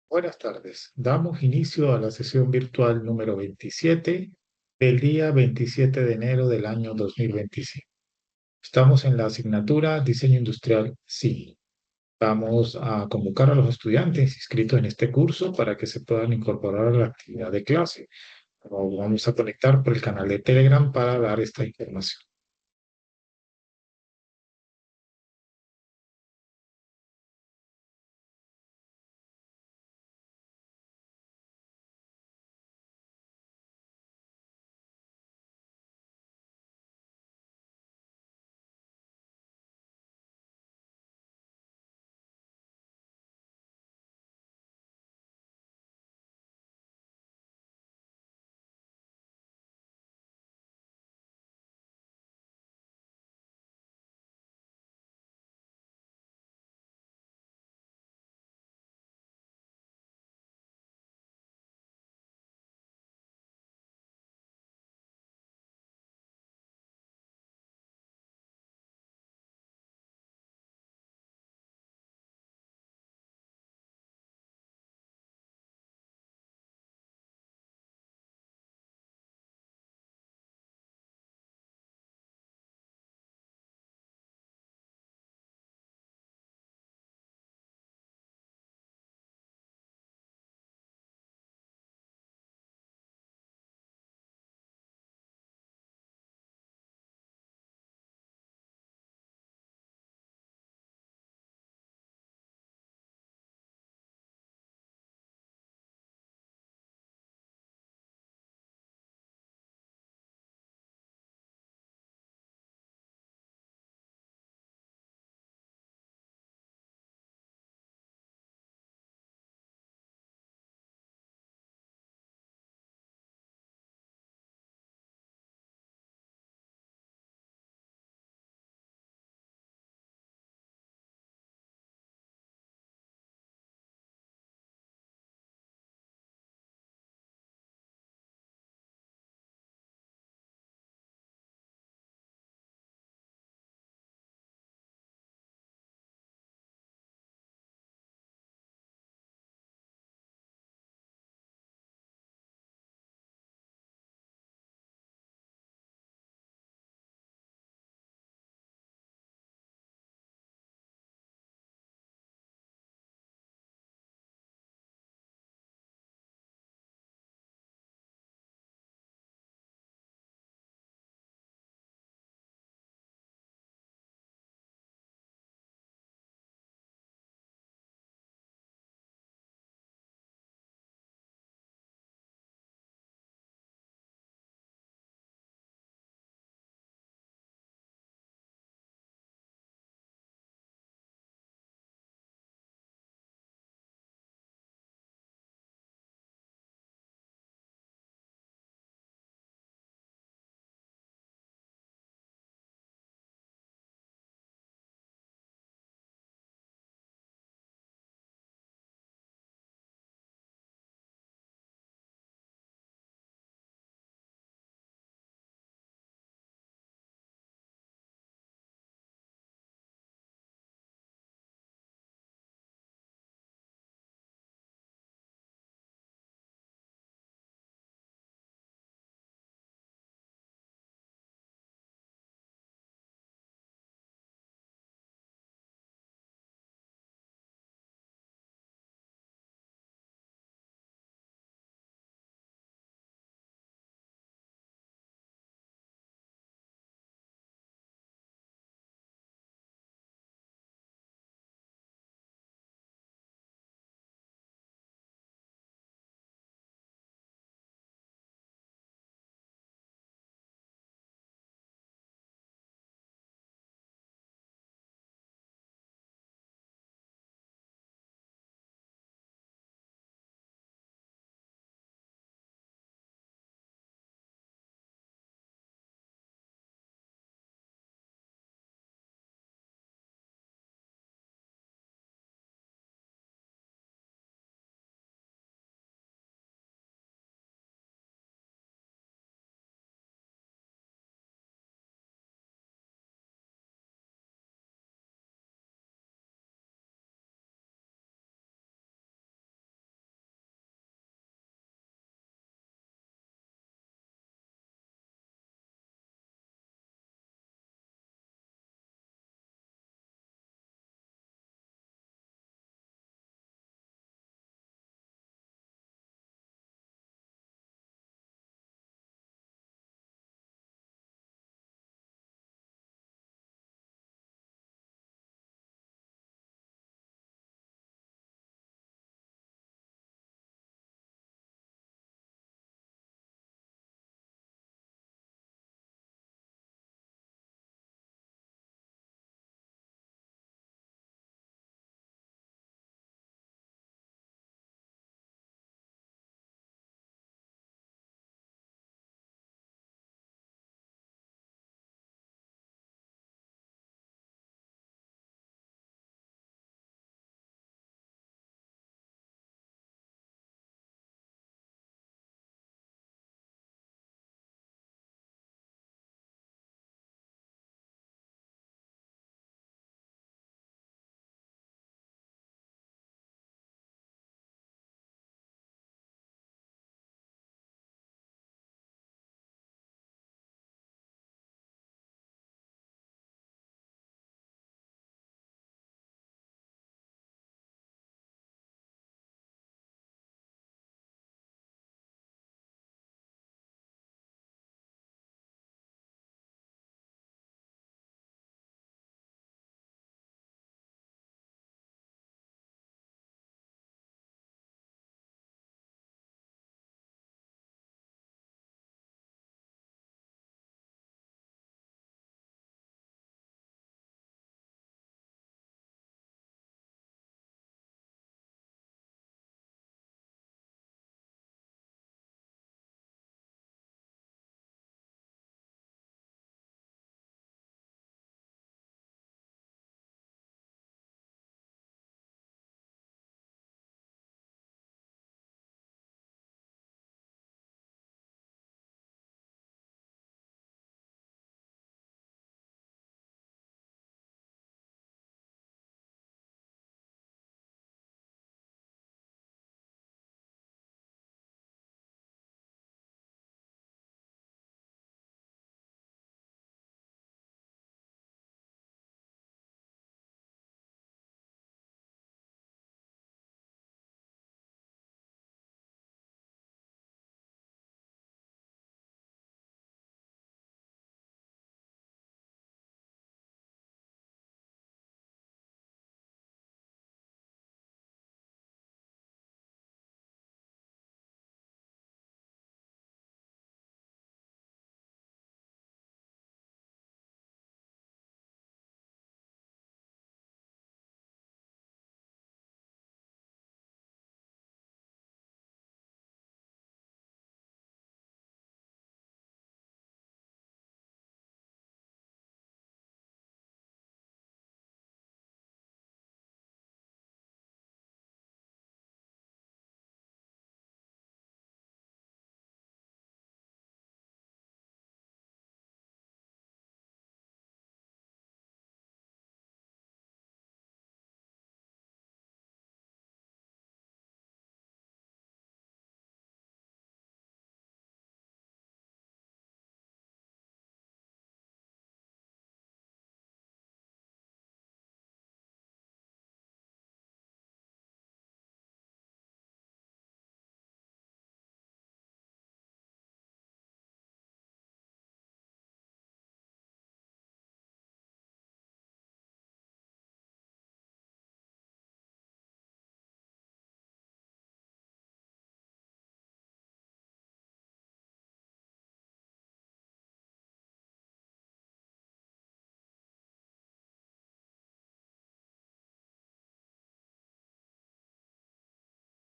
Buenas tardes. Damos inicio a la sesión virtual número 27 del día 27 de enero del año 2025. Estamos en la asignatura Diseño Industrial Sí. Vamos a convocar a los estudiantes inscritos en este curso para que se puedan incorporar a la actividad de clase. Vamos a conectar por el canal de Telegram para dar esta información.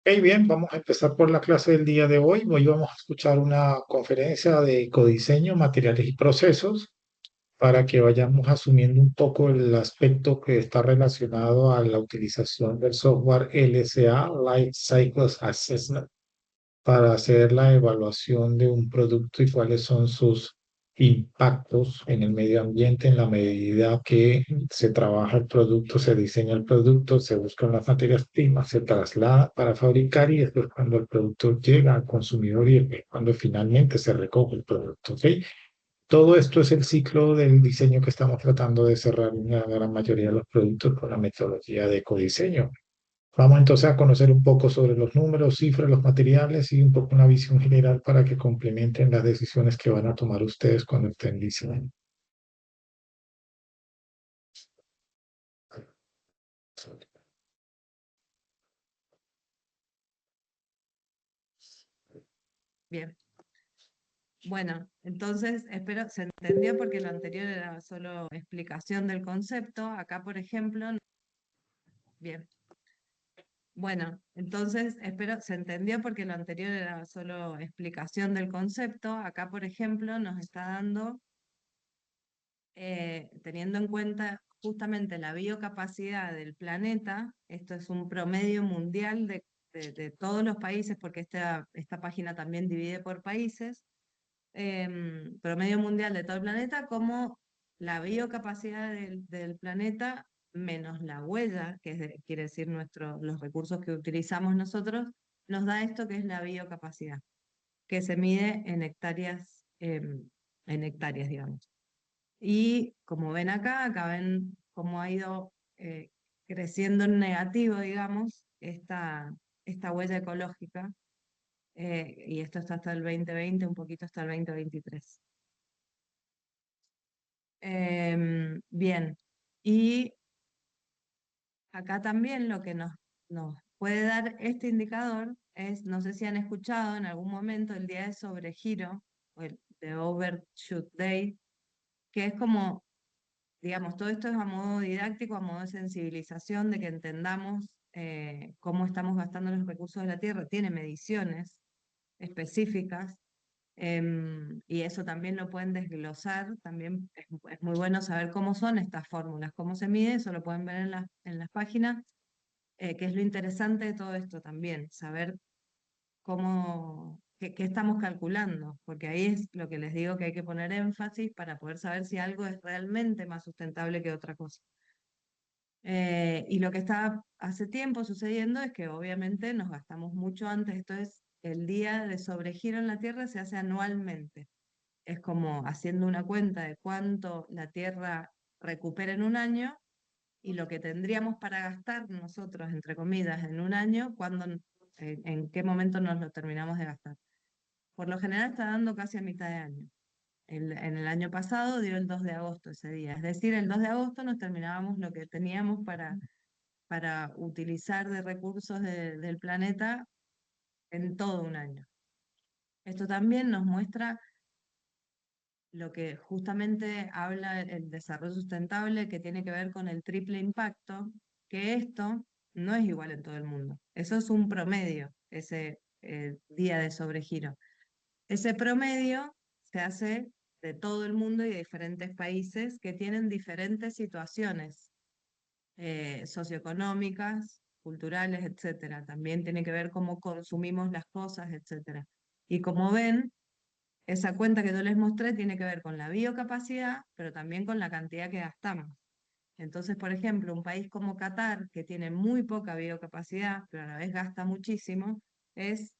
Bien, vamos a empezar por la clase del día de hoy. Hoy vamos a escuchar una conferencia de ecodiseño, materiales y procesos para que vayamos asumiendo un poco el aspecto que está relacionado a la utilización del software LCA, Life Cycles Assessment, para hacer la evaluación de un producto y cuáles son sus impactos en el medio ambiente en la medida que se trabaja el producto, se diseña el producto, se buscan las materias primas, se traslada para fabricar y después cuando el producto llega al consumidor y cuando finalmente se recoge el producto, ¿ok? Todo esto es el ciclo del diseño que estamos tratando de cerrar en la gran mayoría de los productos con la metodología de ecodiseño. Vamos entonces a conocer un poco sobre los números, cifras, los materiales y un poco una visión general para que complementen las decisiones que van a tomar ustedes cuando estén diseñando. Bien, bueno, entonces espero, se entendió porque lo anterior era solo explicación del concepto. Acá, por ejemplo, bien, bueno, entonces espero, se entendió porque lo anterior era solo explicación del concepto. Acá, por ejemplo, nos está dando, teniendo en cuenta justamente la biocapacidad del planeta, esto es un promedio mundial de todos los países, porque esta página también divide por países, promedio mundial de todo el planeta, como la biocapacidad del planeta menos la huella, que quiere decir los recursos que utilizamos nosotros, nos da esto que es la biocapacidad, que se mide en hectáreas, digamos. Y como ven acá ven cómo ha ido creciendo en negativo, digamos, esta huella ecológica, y esto está hasta el 2020, un poquito hasta el 2023. Bien, y acá también lo que nos puede dar este indicador es, no sé si han escuchado en algún momento el día de sobregiro, o el de Overshoot Day, que es como, digamos, todo esto es a modo didáctico, a modo de sensibilización, de que entendamos cómo estamos gastando los recursos de la Tierra. Tiene mediciones específicas. Y eso también lo pueden desglosar, también es muy bueno saber cómo son estas fórmulas, cómo se mide, eso lo pueden ver en las páginas, que es lo interesante de todo esto también, saber qué estamos calculando, porque ahí es lo que les digo que hay que poner énfasis para poder saber si algo es realmente más sustentable que otra cosa. Y lo que está hace tiempo sucediendo es que obviamente nos gastamos mucho antes, esto es el día de sobregiro en la Tierra se hace anualmente. Es como haciendo una cuenta de cuánto la Tierra recupera en un año y lo que tendríamos para gastar nosotros, entre comillas, en un año, en qué momento nos lo terminamos de gastar. Por lo general está dando casi a mitad de año. En el año pasado dio el 2 de agosto ese día, es decir, el 2 de agosto nos terminábamos lo que teníamos para utilizar de recursos del planeta en todo un año. Esto también nos muestra lo que justamente habla el desarrollo sustentable, que tiene que ver con el triple impacto, que esto no es igual en todo el mundo. Eso es un promedio, ese día de sobregiro. Ese promedio se hace de todo el mundo y de diferentes países que tienen diferentes situaciones socioeconómicas, culturales, etcétera. También tiene que ver cómo consumimos las cosas, etcétera. Y como ven, esa cuenta que yo les mostré tiene que ver con la biocapacidad, pero también con la cantidad que gastamos. Entonces, por ejemplo, un país como Qatar, que tiene muy poca biocapacidad, pero a la vez gasta muchísimo, es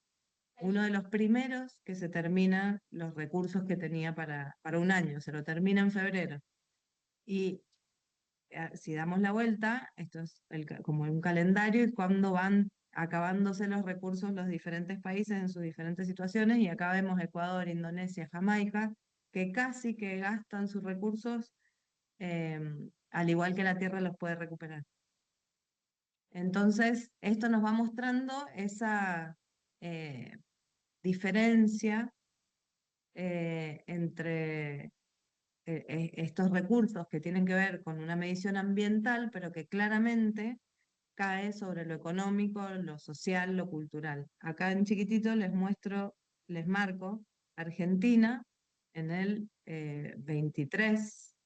uno de los primeros que se termina los recursos que tenía para un año, se lo termina en febrero. Y si damos la vuelta, esto es como un calendario y cuando van acabándose los recursos los diferentes países en sus diferentes situaciones, y acá vemos Ecuador, Indonesia, Jamaica, que casi que gastan sus recursos al igual que la Tierra los puede recuperar. Entonces, esto nos va mostrando esa eh, diferencia entre estos recursos que tienen que ver con una medición ambiental, pero que claramente cae sobre lo económico, lo social, lo cultural. Acá en chiquitito les muestro, les marco Argentina en el 23,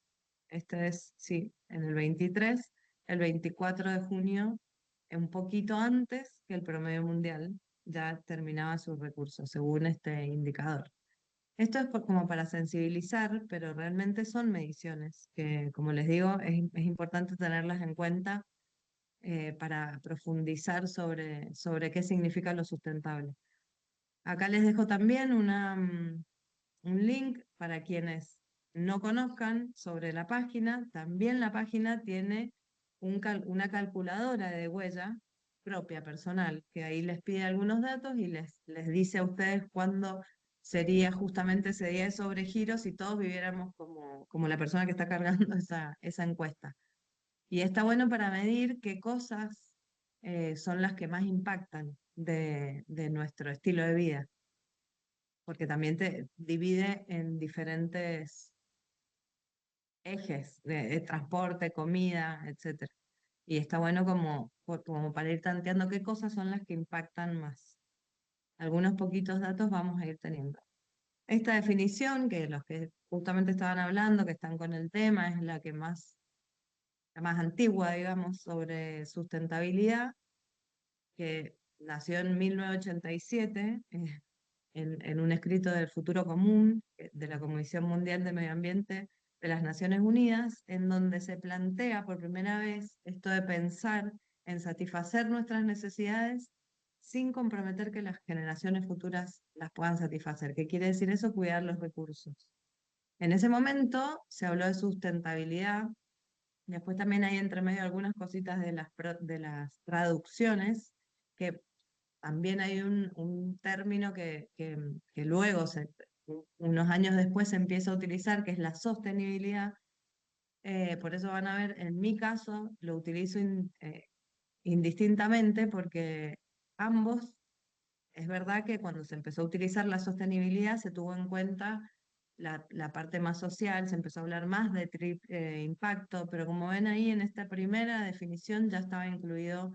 este es, sí, en el 23, el 24 de junio, un poquito antes que el promedio mundial, ya terminaba sus recursos, según este indicador. Esto es como para sensibilizar, pero realmente son mediciones que, como les digo, es importante tenerlas en cuenta para profundizar sobre qué significa lo sustentable. Acá les dejo también un link para quienes no conozcan sobre la página. También la página tiene una calculadora de huella propia, personal, que ahí les pide algunos datos y les dice a ustedes cuándo sería justamente ese día de sobregiro si todos viviéramos como la persona que está cargando esa encuesta. Y está bueno para medir qué cosas son las que más impactan de nuestro estilo de vida, porque también te divide en diferentes ejes de transporte, comida, etcétera. Y está bueno como para ir tanteando qué cosas son las que impactan más. Algunos poquitos datos vamos a ir teniendo. Esta definición, que los que justamente estaban hablando, que están con el tema, es la más antigua, digamos, sobre sustentabilidad, que nació en 1987, en un escrito del Futuro Común de la Comisión Mundial de Medio Ambiente de las Naciones Unidas, en donde se plantea por primera vez esto de pensar en satisfacer nuestras necesidades sin comprometer que las generaciones futuras las puedan satisfacer. ¿Qué quiere decir eso? Cuidar los recursos. En ese momento se habló de sustentabilidad. Después también hay entre medio algunas cositas de las traducciones, que también hay un término que luego, unos años después, se empieza a utilizar, que es la sostenibilidad. Por eso van a ver, en mi caso, lo utilizo indistintamente porque ambos, es verdad que cuando se empezó a utilizar la sostenibilidad se tuvo en cuenta la parte más social, se empezó a hablar más de impacto, pero como ven ahí en esta primera definición ya estaba incluido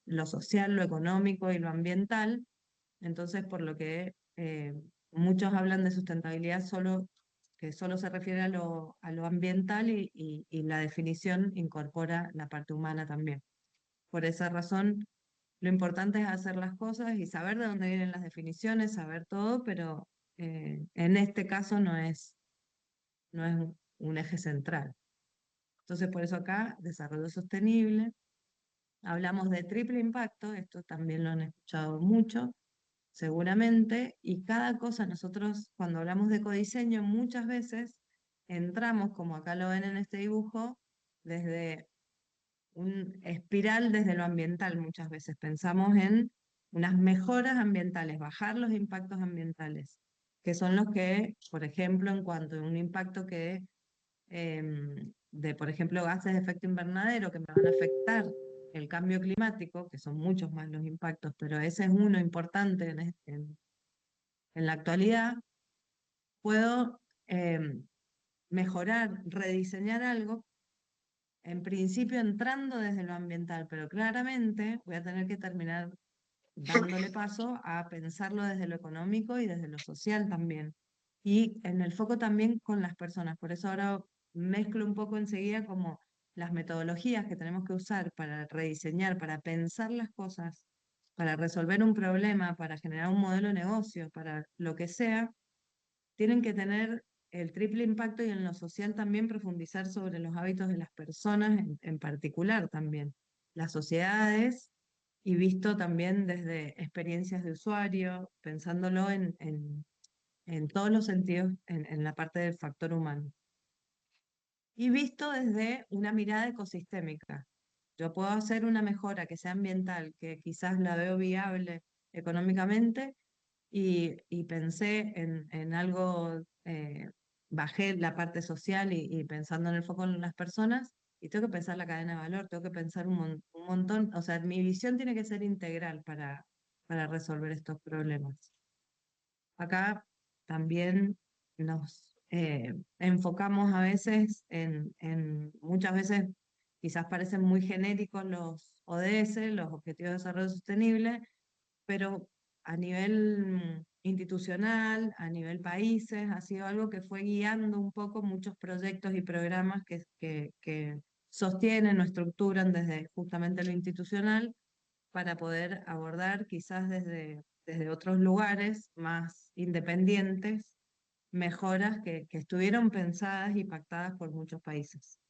lo social, lo económico y lo ambiental. Entonces, por lo que muchos hablan de sustentabilidad que solo se refiere a lo ambiental y la definición incorpora la parte humana también. Por esa razón, lo importante es hacer las cosas y saber de dónde vienen las definiciones, saber todo, pero en este caso no es un eje central. Entonces, por eso acá, desarrollo sostenible. Hablamos de triple impacto, esto también lo han escuchado mucho, seguramente, y cada cosa nosotros cuando hablamos de ecodiseño muchas veces entramos, como acá lo ven en este dibujo, desde un espiral desde lo ambiental muchas veces. Pensamos en unas mejoras ambientales, bajar los impactos ambientales, que son los que, por ejemplo, en cuanto a un impacto de, por ejemplo, gases de efecto invernadero que me van a afectar el cambio climático, que son muchos más los impactos, pero ese es uno importante en la actualidad, puedo mejorar, rediseñar algo, en principio entrando desde lo ambiental, pero claramente voy a tener que terminar dándole paso a pensarlo desde lo económico y desde lo social también. Y en el foco también con las personas. Por eso ahora mezclo un poco enseguida como las metodologías que tenemos que usar para rediseñar, para pensar las cosas, para resolver un problema, para generar un modelo de negocio, para lo que sea, tienen que tener el triple impacto y en lo social también profundizar sobre los hábitos de las personas en particular también, las sociedades y visto también desde experiencias de usuario, pensándolo en todos los sentidos, en la parte del factor humano. Y visto desde una mirada ecosistémica. Yo puedo hacer una mejora que sea ambiental, que quizás la veo viable económicamente, y pensé en algo, bajé la parte social y pensando en el foco en las personas, y tengo que pensar la cadena de valor, tengo que pensar un montón, o sea, mi visión tiene que ser integral para resolver estos problemas. Acá también nos enfocamos a veces muchas veces quizás parecen muy genéricos los ODS, los Objetivos de Desarrollo Sostenible, pero a nivel institucional, a nivel países, ha sido algo que fue guiando un poco muchos proyectos y programas que sostienen o estructuran desde justamente lo institucional para poder abordar quizás desde otros lugares más independientes mejoras que estuvieron pensadas y pactadas por muchos países.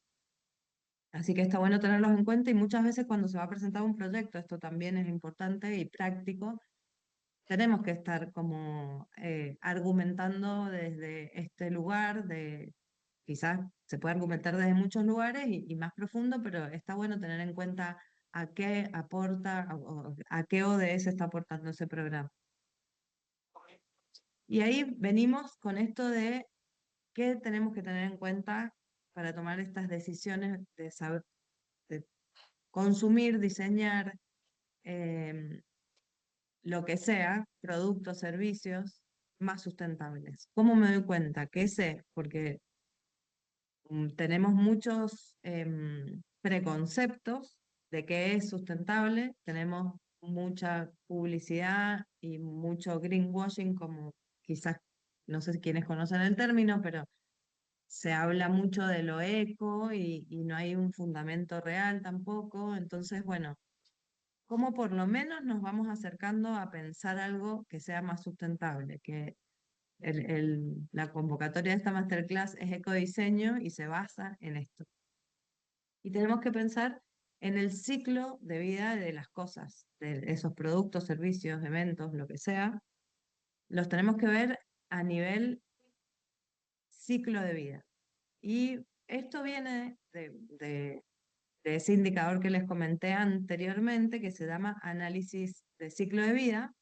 Así que está bueno tenerlos en cuenta y muchas veces cuando se va a presentar un proyecto, esto también es importante y práctico, tenemos que estar como argumentando desde este lugar, quizás se puede argumentar desde muchos lugares y más profundo, pero está bueno tener en cuenta a qué aporta, o a qué ODS está aportando ese programa. Y ahí venimos con esto de qué tenemos que tener en cuenta para tomar estas decisiones de saber, de consumir, diseñar, em, lo que sea, productos, servicios más sustentables. ¿Cómo me doy cuenta? ¿Qué sé? Porque tenemos muchos preconceptos de qué es sustentable, tenemos mucha publicidad y mucho greenwashing, como quizás, no sé si quienes conocen el término, pero se habla mucho de lo eco y no hay un fundamento real tampoco. Entonces, bueno, ¿cómo por lo menos nos vamos acercando a pensar algo que sea más sustentable? Que la convocatoria de esta masterclass es ecodiseño y se basa en esto. Y tenemos que pensar en el ciclo de vida de las cosas, de esos productos, servicios, eventos, lo que sea. Los tenemos que ver a nivel ciclo de vida. Y esto viene de ese indicador que les comenté anteriormente, que se llama análisis de ciclo de vida,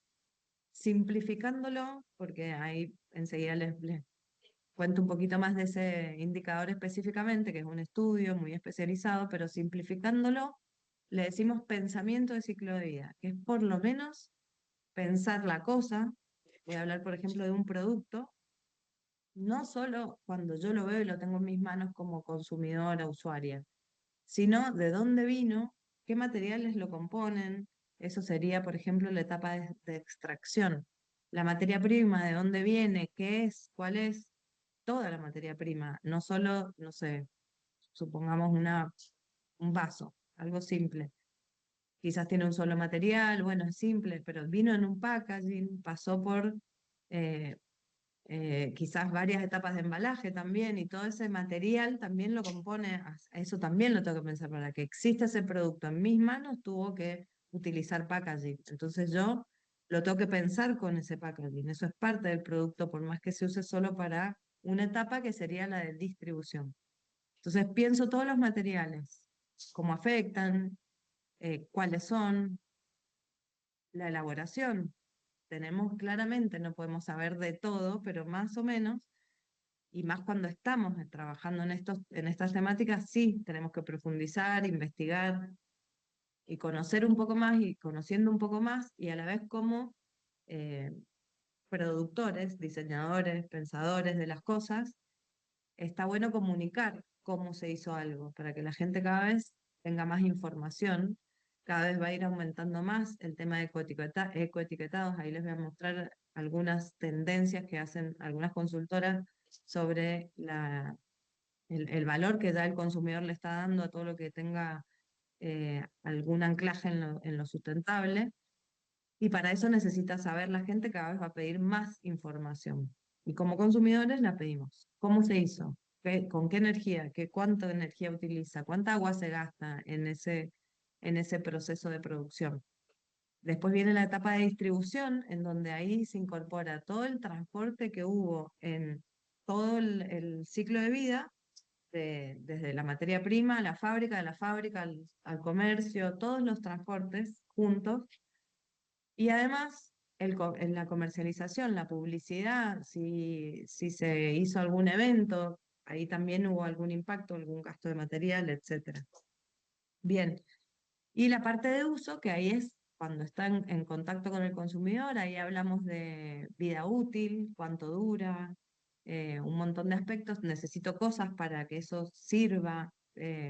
simplificándolo, porque ahí enseguida les cuento un poquito más de ese indicador específicamente, que es un estudio muy especializado, pero simplificándolo, le decimos pensamiento de ciclo de vida, que es por lo menos pensar la cosa. Voy a hablar, por ejemplo, de un producto, no solo cuando yo lo veo y lo tengo en mis manos como consumidora, usuaria, sino de dónde vino, qué materiales lo componen. Eso sería, por ejemplo, la etapa de extracción. La materia prima, de dónde viene, qué es, cuál es, toda la materia prima, no solo, no sé, supongamos un vaso, algo simple. Quizás tiene un solo material, bueno, es simple, pero vino en un packaging, pasó por eh, quizás varias etapas de embalaje también, y todo ese material también lo compone, eso también lo tengo que pensar, para que exista ese producto en mis manos tuvo que utilizar packaging. Entonces yo lo tengo que pensar con ese packaging, eso es parte del producto, por más que se use solo para una etapa que sería la de distribución. Entonces pienso todos los materiales, cómo afectan, cuáles son, la elaboración. Tenemos claramente, no podemos saber de todo, pero más o menos, y más cuando estamos trabajando en estas temáticas, sí, tenemos que profundizar, investigar y conocer un poco más y conociendo un poco más y a la vez como eh, productores, diseñadores, pensadores de las cosas, está bueno comunicar cómo se hizo algo para que la gente cada vez tenga más información, cada vez va a ir aumentando más el tema de ecoetiquetados. Ahí les voy a mostrar algunas tendencias que hacen algunas consultoras sobre el valor que ya el consumidor le está dando a todo lo que tenga algún anclaje en lo sustentable. Y para eso necesita saber la gente, cada vez va a pedir más información. Y como consumidores la pedimos. ¿Cómo se hizo? ¿Con qué energía? ¿Cuánta energía utiliza? ¿Cuánta agua se gasta en ese proceso de producción? Después viene la etapa de distribución, en donde ahí se incorpora todo el transporte que hubo en todo el ciclo de vida, desde la materia prima a la fábrica, de la fábrica al comercio, todos los transportes juntos. Y además, en la comercialización, la publicidad, si se hizo algún evento, ahí también hubo algún impacto, algún gasto de material, etcétera. Bien, y la parte de uso, que ahí es cuando están en contacto con el consumidor, ahí hablamos de vida útil, cuánto dura, un montón de aspectos. Necesito cosas para que eso sirva,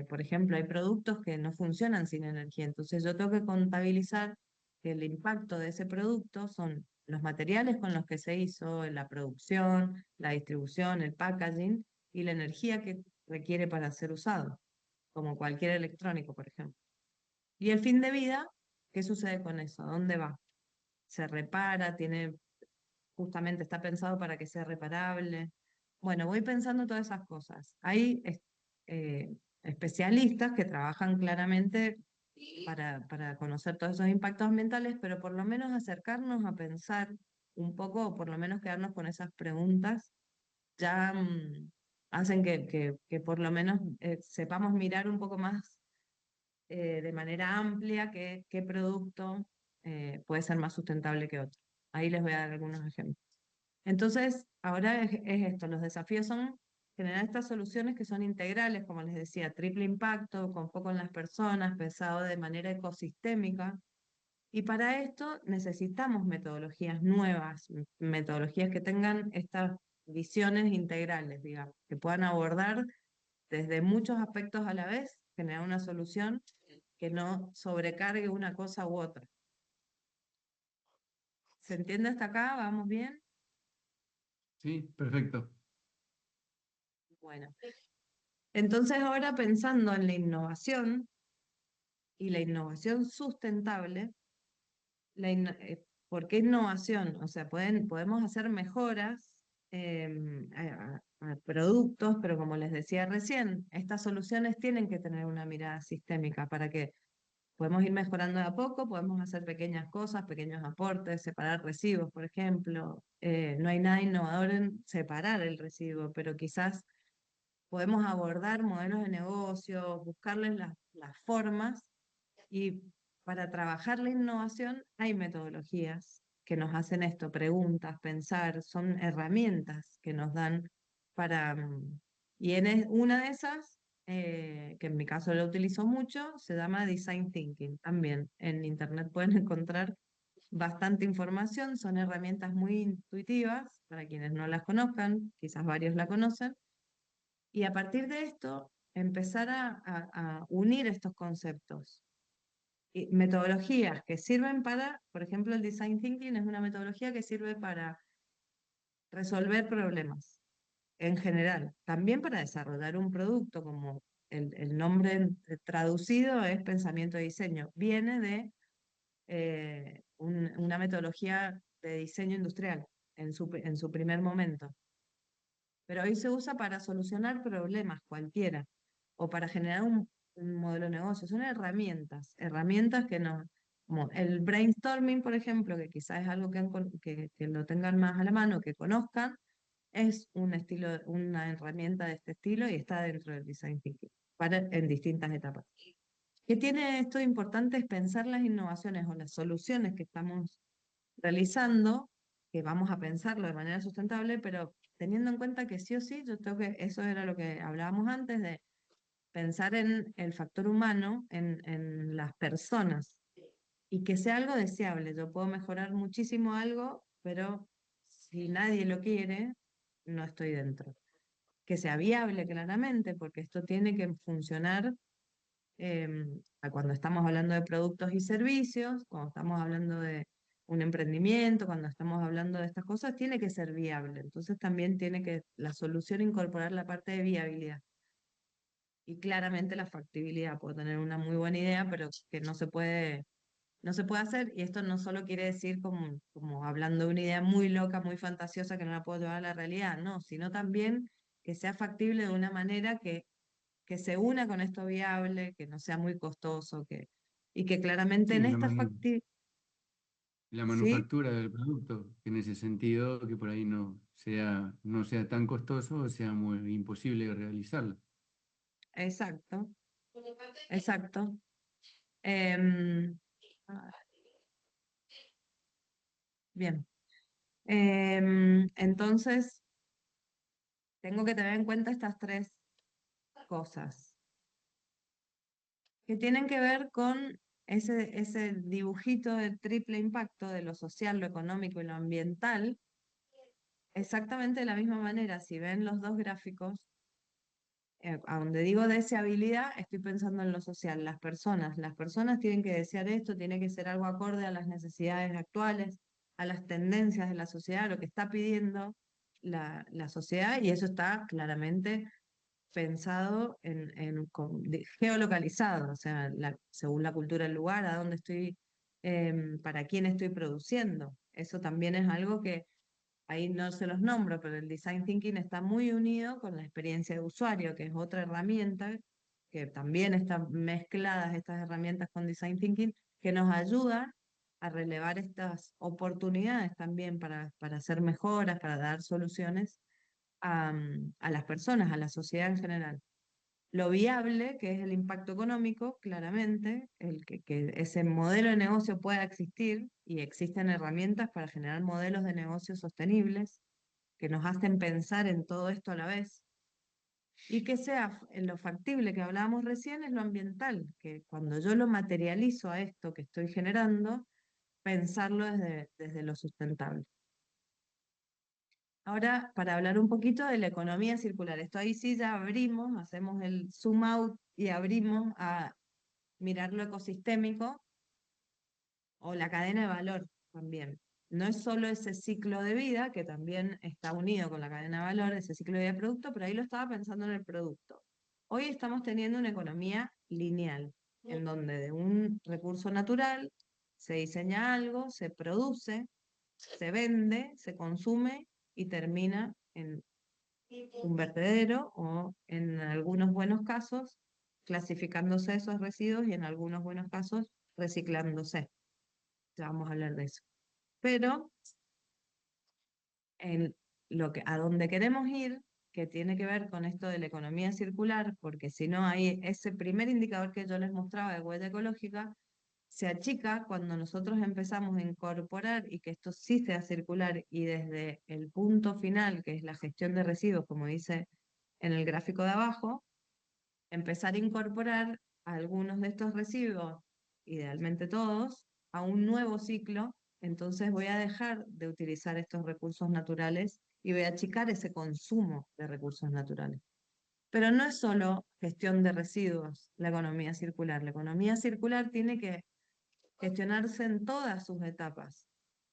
por ejemplo, hay productos que no funcionan sin energía, entonces yo tengo que contabilizar que el impacto de ese producto son los materiales con los que se hizo, la producción, la distribución, el packaging y la energía que requiere para ser usado, como cualquier electrónico, por ejemplo. Y el fin de vida, ¿qué sucede con eso? ¿A dónde va? ¿Se repara? Justamente está pensado para que sea reparable? Bueno, voy pensando todas esas cosas. Hay eh, especialistas que trabajan claramente para conocer todos esos impactos ambientales, pero por lo menos acercarnos a pensar un poco, o por lo menos quedarnos con esas preguntas, ya hacen que por lo menos sepamos mirar un poco más de manera amplia qué producto puede ser más sustentable que otro. Ahí les voy a dar algunos ejemplos. Entonces, ahora es esto, los desafíos son generar estas soluciones que son integrales, como les decía, triple impacto, con foco en las personas, pensado de manera ecosistémica. Y para esto necesitamos metodologías nuevas, metodologías que tengan estas visiones integrales, digamos, que puedan abordar desde muchos aspectos a la vez, generar una solución que no sobrecargue una cosa u otra. ¿Se entiende hasta acá? ¿Vamos bien? Sí, perfecto. Bueno, entonces ahora pensando en la innovación y la innovación sustentable, ¿por qué innovación? O sea, podemos hacer mejoras a productos, pero como les decía recién, estas soluciones tienen que tener una mirada sistémica para que podemos ir mejorando de a poco, podemos hacer pequeñas cosas, pequeños aportes, separar residuos, por ejemplo. No hay nada innovador en separar el residuo, pero quizás podemos abordar modelos de negocio, buscarles las formas y para trabajar la innovación hay metodologías que nos hacen esto, preguntas, pensar, son herramientas que nos dan para... y una de esas, que en mi caso lo utilizo mucho, se llama Design Thinking. También en Internet pueden encontrar bastante información, son herramientas muy intuitivas para quienes no las conozcan, quizás varios la conocen, y a partir de esto empezar a unir estos conceptos y metodologías que sirven para, por ejemplo, el design thinking es una metodología que sirve para resolver problemas en general, también para desarrollar un producto, como el nombre traducido es pensamiento de diseño, viene de una metodología de diseño industrial en su primer momento, pero hoy se usa para solucionar problemas cualquiera o para generar un modelo de negocio. Son herramientas, herramientas que nos... Como el brainstorming, por ejemplo, que quizás es algo que lo tengan más a la mano, que conozcan, es un estilo, una herramienta de este estilo y está dentro del design thinking en distintas etapas. ¿Qué tiene esto de importante? Es pensar las innovaciones o las soluciones que estamos realizando, que vamos a pensarlo de manera sustentable, pero teniendo en cuenta que sí o sí, yo tengo que, eso era lo que hablábamos antes, de pensar en el factor humano, en las personas, y que sea algo deseable. Yo puedo mejorar muchísimo algo, pero si nadie lo quiere, no estoy dentro. Que sea viable, claramente, porque esto tiene que funcionar a cuando estamos hablando de productos y servicios, cuando estamos hablando de un emprendimiento, cuando estamos hablando de estas cosas, tiene que ser viable. Entonces también tiene que la solución incorporar la parte de viabilidad. Y claramente la factibilidad. Puedo tener una muy buena idea, pero que no se puede hacer. Y esto no solo quiere decir como hablando de una idea muy loca, muy fantasiosa que no la puedo llevar a la realidad, no, sino también que sea factible de una manera que se una con esto viable, que no sea muy costoso, y que claramente Sí, en esta factibilidad, la ¿sí? manufactura del producto, que en ese sentido que por ahí no sea tan costoso o sea muy imposible realizarlo. Exacto, exacto. Em, ah, bien. Entonces, tengo que tener en cuenta estas tres cosas que tienen que ver con ese dibujito de triple impacto de lo social, lo económico y lo ambiental. Exactamente de la misma manera, si ven los dos gráficos, a donde digo deseabilidad, estoy pensando en lo social, las personas tienen que desear esto, tiene que ser algo acorde a las necesidades actuales, a las tendencias de la sociedad, a lo que está pidiendo la sociedad, y eso está claramente pensado geolocalizado, o sea, según la cultura del lugar, a dónde estoy, para quién estoy produciendo. Eso también es algo que ahí no se los nombro, pero el design thinking está muy unido con la experiencia de usuario, que es otra herramienta que también están mezcladas estas herramientas con design thinking, que nos ayuda a relevar estas oportunidades también para hacer mejoras, para dar soluciones a las personas, a la sociedad en general. Lo viable, que es el impacto económico, claramente, que ese modelo de negocio pueda existir y existen herramientas para generar modelos de negocio sostenibles que nos hacen pensar en todo esto a la vez. Y que sea en lo factible que hablábamos recién es lo ambiental, que cuando yo lo materializo a esto que estoy generando, pensarlo desde lo sustentable. Ahora, para hablar un poquito de la economía circular, esto ahí sí ya abrimos, hacemos el zoom out y abrimos a mirar lo ecosistémico o la cadena de valor también. No es solo ese ciclo de vida, que también está unido con la cadena de valor, ese ciclo de vida de producto, pero ahí lo estaba pensando en el producto. Hoy estamos teniendo una economía lineal, en donde de un recurso natural se diseña algo, se produce, se vende, se consume y termina en un vertedero o en algunos buenos casos clasificándose esos residuos y en algunos buenos casos reciclándose. Ya vamos a hablar de eso. Pero en a donde queremos ir, que tiene que ver con esto de la economía circular, porque si no hay ese primer indicador que yo les mostraba de huella ecológica, se achica cuando nosotros empezamos a incorporar y que esto sí sea circular y desde el punto final, que es la gestión de residuos, como dice en el gráfico de abajo, empezar a incorporar algunos de estos residuos, idealmente todos, a un nuevo ciclo. Entonces voy a dejar de utilizar estos recursos naturales y voy a achicar ese consumo de recursos naturales. Pero no es solo gestión de residuos la economía circular. La economía circular tiene que gestionarse en todas sus etapas.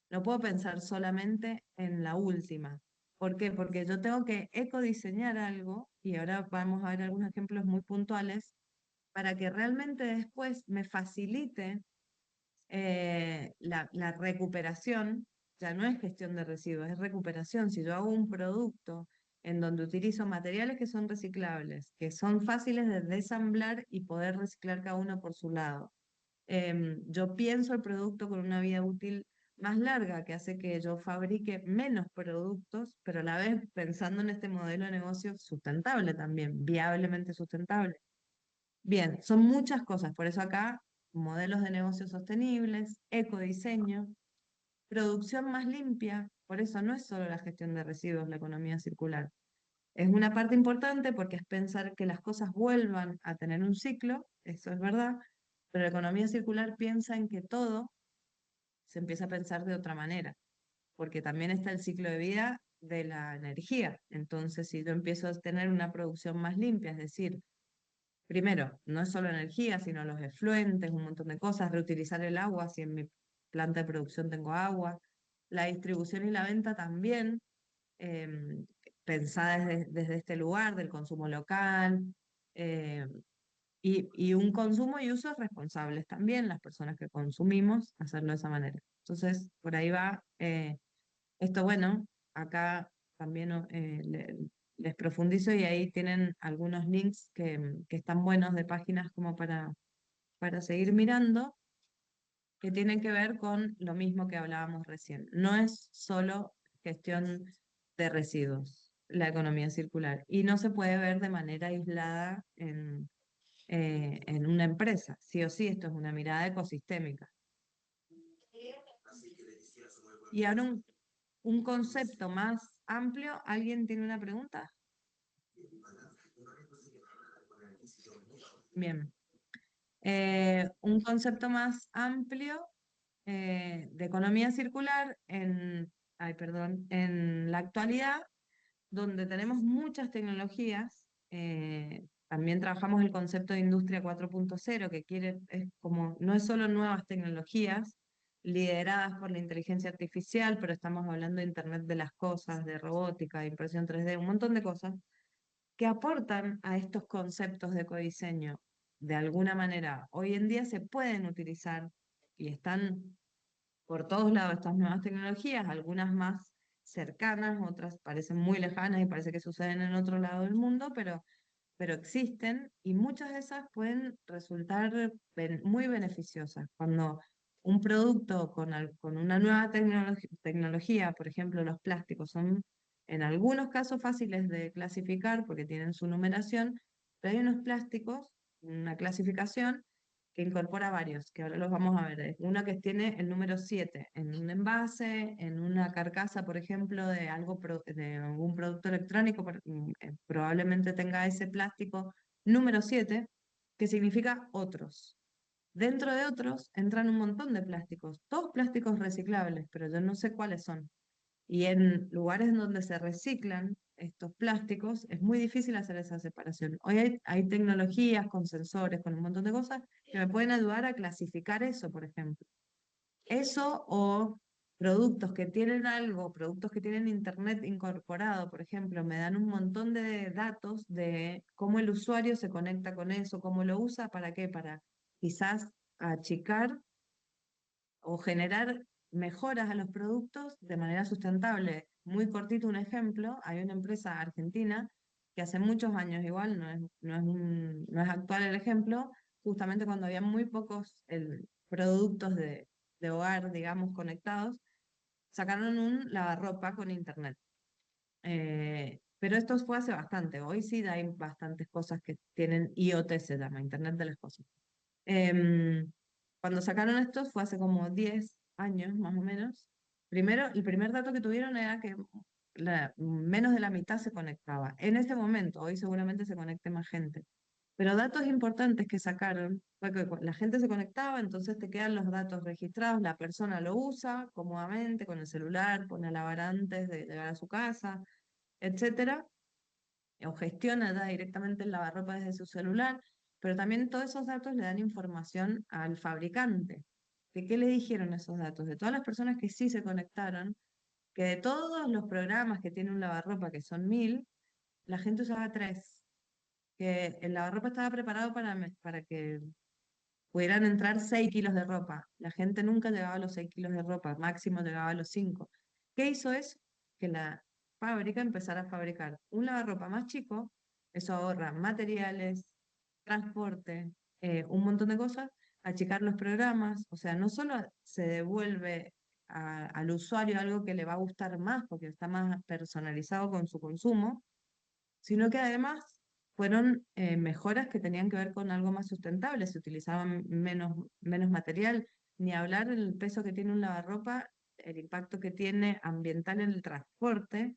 No puedo pensar solamente en la última. ¿Por qué? Porque yo tengo que ecodiseñar algo, y ahora vamos a ver algunos ejemplos muy puntuales, para que realmente después me facilite la recuperación. Ya no es gestión de residuos, es recuperación. Si yo hago un producto en donde utilizo materiales que son reciclables, que son fáciles de desamblar y poder reciclar cada uno por su lado, yo pienso el producto con una vida útil más larga, que hace que yo fabrique menos productos, pero a la vez pensando en este modelo de negocio sustentable también, viablemente sustentable. Bien, son muchas cosas, por eso acá modelos de negocios sostenibles, ecodiseño, producción más limpia, por eso no es solo la gestión de residuos, la economía circular. Es una parte importante porque es pensar que las cosas vuelvan a tener un ciclo, eso es verdad, pero la economía circular piensa en que todo se empieza a pensar de otra manera, porque también está el ciclo de vida de la energía. Entonces, si yo empiezo a tener una producción más limpia, es decir, primero, no es solo energía, sino los efluentes, un montón de cosas, reutilizar el agua, si en mi planta de producción tengo agua, la distribución y la venta también, em, pensada desde este lugar del consumo local, em, y un consumo y usos responsables también, las personas que consumimos, hacerlo de esa manera. Entonces, por ahí va esto, bueno, acá también les profundizo y ahí tienen algunos links que están buenos de páginas como para seguir mirando, que tienen que ver con lo mismo que hablábamos recién. No es solo gestión de residuos, la economía circular, y no se puede ver de manera aislada en una empresa. Sí o sí, esto es una mirada ecosistémica. Y ahora un concepto más amplio. ¿Alguien tiene una pregunta? Bien. Un concepto más amplio de economía circular ay, perdón, en la actualidad, donde tenemos muchas tecnologías También trabajamos el concepto de Industria 4.0, que no es solo nuevas tecnologías lideradas por la inteligencia artificial, pero estamos hablando de Internet de las cosas, de robótica, de impresión 3D, un montón de cosas que aportan a estos conceptos de ecodiseño. De alguna manera, hoy en día se pueden utilizar y están por todos lados estas nuevas tecnologías, algunas más cercanas, otras parecen muy lejanas y parece que suceden en otro lado del mundo, pero existen y muchas de esas pueden resultar muy beneficiosas. Cuando un producto con una nueva tecnología, por ejemplo los plásticos, son en algunos casos fáciles de clasificar porque tienen su numeración, pero hay unos plásticos, una clasificación que incorpora varios, que ahora los vamos a ver. Uno que tiene el número 7 en un envase, en una carcasa, por ejemplo, de algún producto electrónico, probablemente tenga ese plástico número 7, que significa otros. Dentro de otros entran un montón de plásticos, todos plásticos reciclables, pero yo no sé cuáles son. Y en lugares donde se reciclan estos plásticos es muy difícil hacer esa separación. Hoy hay tecnologías con sensores, con un montón de cosas que me pueden ayudar a clasificar eso, por ejemplo. Eso o productos que tienen algo, productos que tienen internet incorporado, por ejemplo, me dan un montón de datos de cómo el usuario se conecta con eso, cómo lo usa, ¿para qué? Para quizás achicar o generar mejoras a los productos de manera sustentable. Muy cortito un ejemplo, hay una empresa argentina que hace muchos años, igual no es actual el ejemplo, justamente cuando había muy pocos productos de hogar, digamos, conectados, sacaron un lavarropa con internet. Pero esto fue hace bastante, hoy sí hay bastantes cosas que tienen IoT, se llama, Internet de las Cosas. Em, Cuando sacaron esto fue hace como 10 años más o menos. Primero, el primer dato que tuvieron era que menos de la mitad se conectaba. En ese momento, hoy seguramente se conecte más gente. Pero datos importantes que sacaron fue que la gente se conectaba, entonces te quedan los datos registrados, la persona lo usa cómodamente con el celular, pone a lavar antes de llegar a su casa, etcétera, o gestiona ya directamente el lavarropa desde su celular, pero también todos esos datos le dan información al fabricante. ¿De qué le dijeron esos datos? De todas las personas que sí se conectaron, que de todos los programas que tiene un lavarropa, que son 1000, la gente usaba 3, que el lavarropa estaba preparado para que pudieran entrar 6 kilos de ropa. La gente nunca llegaba a los 6 kilos de ropa, máximo llegaba a los 5. ¿Qué hizo eso? Que la fábrica empezara a fabricar un lavarropa más chico, eso ahorra materiales, transporte, un montón de cosas, achicar los programas, o sea, no solo se devuelve al usuario algo que le va a gustar más porque está más personalizado con su consumo, sino que además fueron mejoras que tenían que ver con algo más sustentable, se utilizaban menos material, ni hablar del peso que tiene un lavarropa, el impacto que tiene ambiental en el transporte,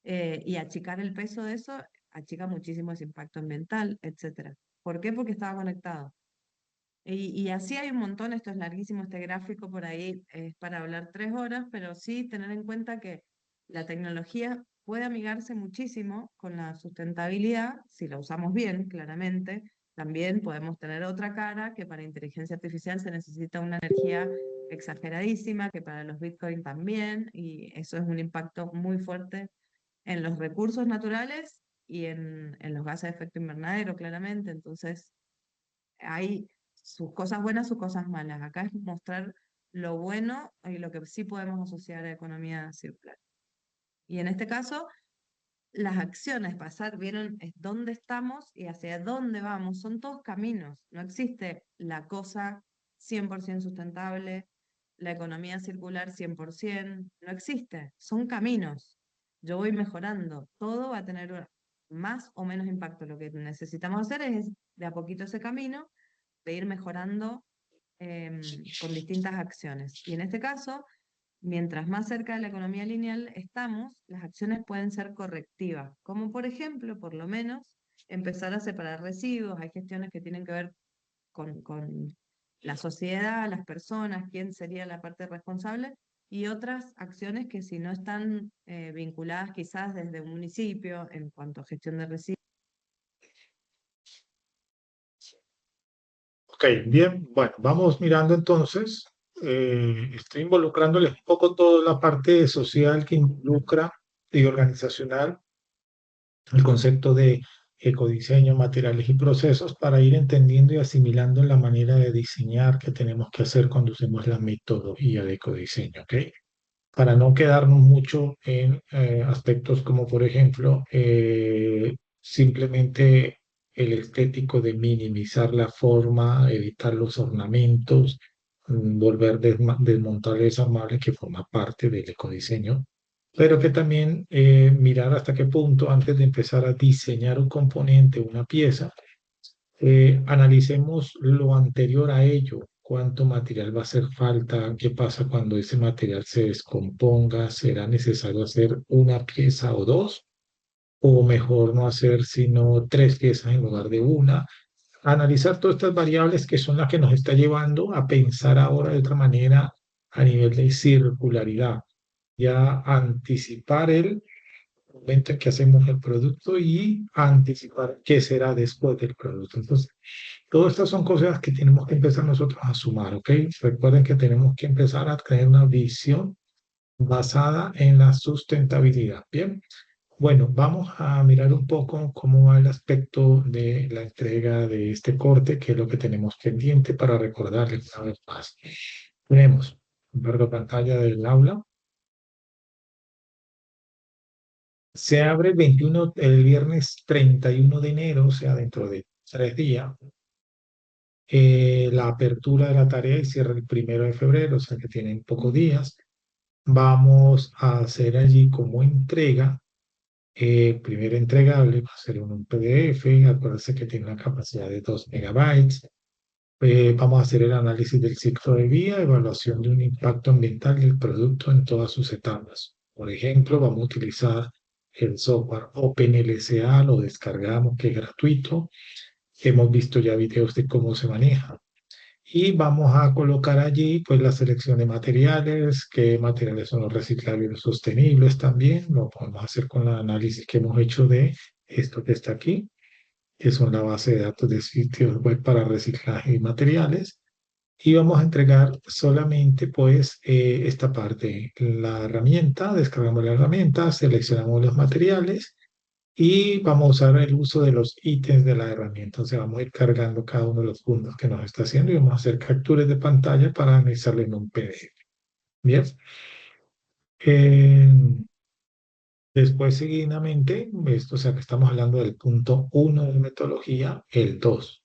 y achicar el peso de eso achica muchísimo ese impacto ambiental, etcétera. ¿Por qué? Porque estaba conectado. Y así hay un montón, esto es larguísimo, este gráfico por ahí es para hablar 3 horas, pero sí tener en cuenta que la tecnología puede amigarse muchísimo con la sustentabilidad, si la usamos bien, claramente. También podemos tener otra cara, que para inteligencia artificial se necesita una energía exageradísima, que para los Bitcoin también, y eso es un impacto muy fuerte en los recursos naturales y en los gases de efecto invernadero, claramente. Entonces, hay sus cosas buenas, sus cosas malas. Acá es mostrar lo bueno y lo que sí podemos asociar a economía circular. Y en este caso, las acciones, vieron es dónde estamos y hacia dónde vamos, son todos caminos. No existe la cosa 100% sustentable, la economía circular 100%, no existe, son caminos. Yo voy mejorando, todo va a tener más o menos impacto. Lo que necesitamos hacer es de a poquito ese camino, de ir mejorando con distintas acciones. Y en este caso, mientras más cerca de la economía lineal estamos, las acciones pueden ser correctivas, como por ejemplo, por lo menos, empezar a separar residuos. Hay gestiones que tienen que ver con la sociedad, las personas, quién sería la parte responsable, y otras acciones que si no están vinculadas quizás desde un municipio en cuanto a gestión de residuos, Ok, bien, bueno, vamos mirando entonces. Estoy involucrándoles un poco toda la parte social que involucra y organizacional el concepto de ecodiseño, materiales y procesos para ir entendiendo y asimilando la manera de diseñar que tenemos que hacer cuando usemos la metodología de ecodiseño, ¿ok? Para no quedarnos mucho en aspectos como, por ejemplo, simplemente el estético de minimizar la forma, evitar los ornamentos, volver desmontar el desarmable que forma parte del ecodiseño, pero que también mirar hasta qué punto, antes de empezar a diseñar un componente, una pieza, analicemos lo anterior a ello, cuánto material va a hacer falta, qué pasa cuando ese material se descomponga, será necesario hacer una pieza o dos, o mejor no hacer sino tres piezas en lugar de una. Analizar todas estas variables que son las que nos está llevando a pensar ahora de otra manera a nivel de circularidad, ya anticipar el momento en que hacemos el producto y anticipar qué será después del producto. Entonces, todas estas son cosas que tenemos que empezar nosotros a sumar, ¿ok? Recuerden que tenemos que empezar a tener una visión basada en la sustentabilidad. Bien, bueno, vamos a mirar un poco cómo va el aspecto de la entrega de este corte, que es lo que tenemos pendiente para recordarles una vez más. Tenemos un de pantalla del aula. Se abre el viernes 31 de enero, o sea, dentro de 3 días, la apertura de la tarea y cierra el 1 de febrero, o sea que tienen pocos días. Vamos a hacer allí como entrega, primer entregable, va a ser un PDF, acuérdense que tiene una capacidad de 2 megabytes. Vamos a hacer el análisis del ciclo de vida, evaluación de un impacto ambiental del producto en todas sus etapas. Por ejemplo, vamos a utilizar el software OpenLCA, lo descargamos, que es gratuito. Hemos visto ya videos de cómo se maneja. Y vamos a colocar allí pues la selección de materiales, qué materiales son los reciclables y los sostenibles también. Lo podemos hacer con el análisis que hemos hecho de esto que está aquí, que son la base de datos de sitios web para reciclaje y materiales. Y vamos a entregar solamente pues esta parte, la herramienta, descargamos la herramienta, seleccionamos los materiales y vamos a usar el uso de los ítems de la herramienta. O sea, vamos a ir cargando cada uno de los puntos que nos está haciendo y vamos a hacer capturas de pantalla para analizarlo en un PDF. Bien. Eh, Después, seguidamente, esto, o sea, que estamos hablando del punto 1 de metodología, el 2.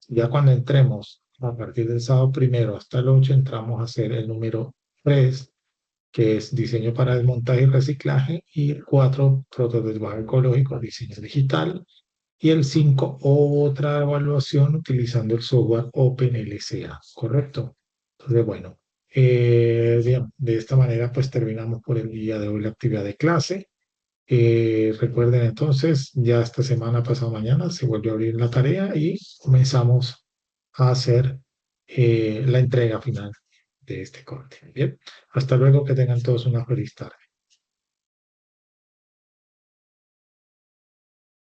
Ya cuando entremos a partir del sábado 1 hasta el 8, entramos a hacer el número 3, que es diseño para desmontaje y reciclaje, y el 4, prototipo ecológico, diseño digital, y el 5, otra evaluación utilizando el software OpenLCA, ¿correcto? Entonces, bueno, bien, de esta manera pues terminamos por el día de hoy la actividad de clase. Recuerden entonces, ya esta semana, pasado mañana, se vuelve a abrir la tarea y comenzamos a hacer la entrega final de este corte. Bien, hasta luego, que tengan todos una feliz tarde.